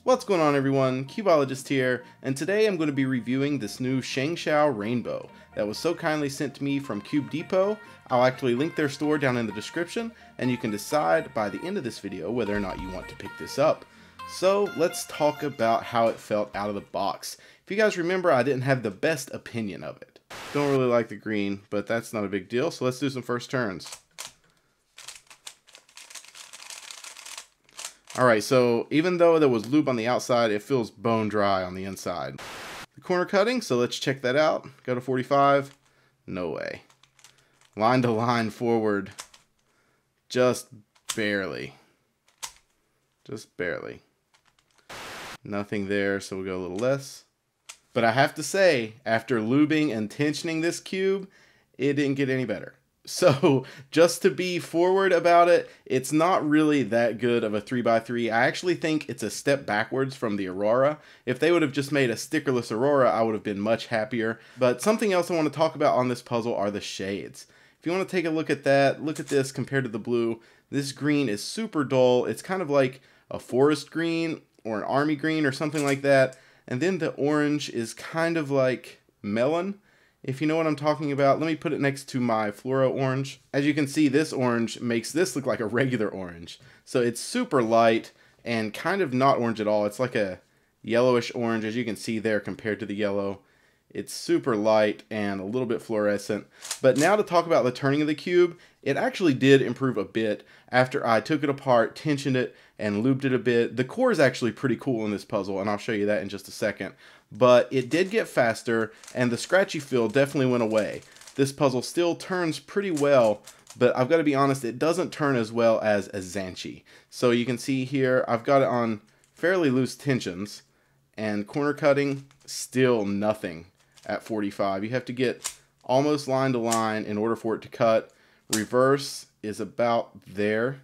What's going on, everyone? Cubeologist here, and today I'm going to be reviewing this new ShengShou rainbow that was so kindly sent to me from Cube Depot. I'll actually link their store down in the description, and you can decide by the end of this video whether or not you want to pick this up. So let's talk about how it felt out of the box. If you guys remember, I didn't have the best opinion of it. Don't really like the green, but that's not a big deal, so let's do some first turns. Alright, so even though there was lube on the outside, it feels bone dry on the inside. The corner cutting, so let's check that out. Go to 45. No way. Line to line forward. Just barely. Just barely. Nothing there, so we'll go a little less. But I have to say, after lubing and tensioning this cube, it didn't get any better. So just to be forward about it, it's not really that good of a 3x3. I actually think it's a step backwards from the Aurora. If they would have just made a stickerless Aurora, I would have been much happier. But something else I want to talk about on this puzzle are the shades. If you want to take a look at that, look at this compared to the blue. This green is super dull. It's kind of like a forest green or an army green or something like that. And then the orange is kind of like melon. If you know what I'm talking about, let me put it next to my fluoro orange. As you can see, this orange makes this look like a regular orange. So it's super light and kind of not orange at all. It's like a yellowish orange, as you can see there compared to the yellow. It's super light and a little bit fluorescent. But now to talk about the turning of the cube, it actually did improve a bit after I took it apart, tensioned it, and lubed it a bit. The core is actually pretty cool in this puzzle, and I'll show you that in just a second. But it did get faster, and the scratchy feel definitely went away. This puzzle still turns pretty well, but I've got to be honest, it doesn't turn as well as a Zhanchi. So you can see here, I've got it on fairly loose tensions, and corner cutting, still nothing at 45. You have to get almost line to line in order for it to cut. Reverse is about there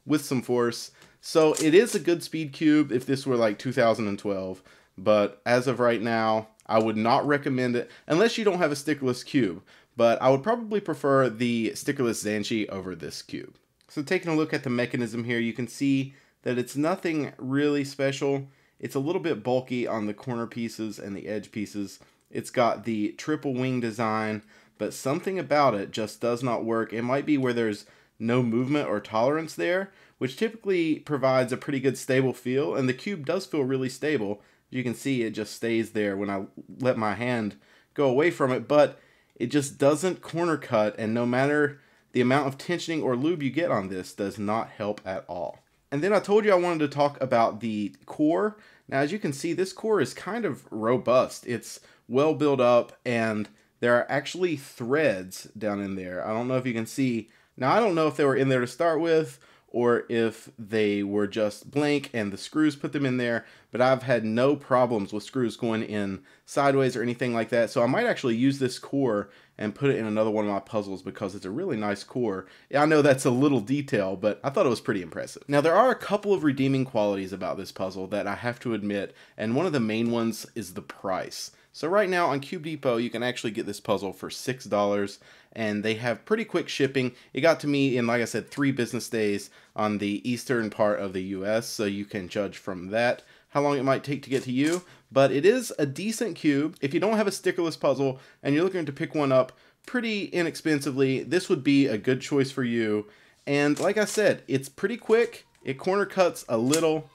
with some force. So it is a good speed cube if this were like 2012. But as of right now, I would not recommend it unless you don't have a stickerless cube. But I would probably prefer the stickerless Zhanchi over this cube. So taking a look at the mechanism here, you can see that it's nothing really special. It's a little bit bulky on the corner pieces and the edge pieces. It's got the triple wing design, but something about it just does not work. It might be where there's no movement or tolerance there, which typically provides a pretty good stable feel, and the cube does feel really stable. You can see it just stays there when I let my hand go away from it, but it just doesn't corner cut, and no matter the amount of tensioning or lube you get on this, does not help at all. And then I told you I wanted to talk about the core. Now, as you can see, this core is kind of robust. It's well built up, and there are actually threads down in there. I don't know if you can see. Now, I don't know if they were in there to start with, or if they were just blank and the screws put them in there, but I've had no problems with screws going in sideways or anything like that. So I might actually use this core and put it in another one of my puzzles because it's a really nice core. I know that's a little detail, but I thought it was pretty impressive. Now, there are a couple of redeeming qualities about this puzzle that I have to admit, and one of the main ones is the price. So right now on Cube Depot, you can actually get this puzzle for $6, and they have pretty quick shipping. It got to me in, like I said, 3 business days on the eastern part of the US, so you can judge from that how long it might take to get to you. But it is a decent cube. If you don't have a stickerless puzzle and you're looking to pick one up pretty inexpensively, this would be a good choice for you. And like I said, it's pretty quick. It corner cuts a little.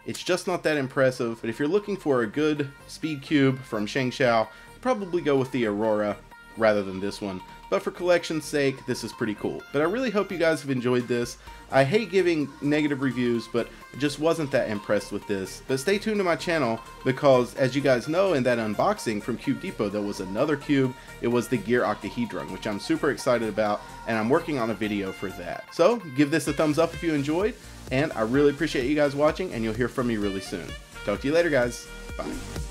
It's just not that impressive, but if you're looking for a good speed cube from ShengShou, probably go with the Aurora rather than this one. But for collection's sake, this is pretty cool. But I really hope you guys have enjoyed this. I hate giving negative reviews, but I just wasn't that impressed with this. But stay tuned to my channel because, as you guys know, in that unboxing from Cube Depot, there was another cube. It was the Gear Octahedron, which I'm super excited about, and I'm working on a video for that. So give this a thumbs up if you enjoyed, and I really appreciate you guys watching, and you'll hear from me really soon. Talk to you later, guys. Bye.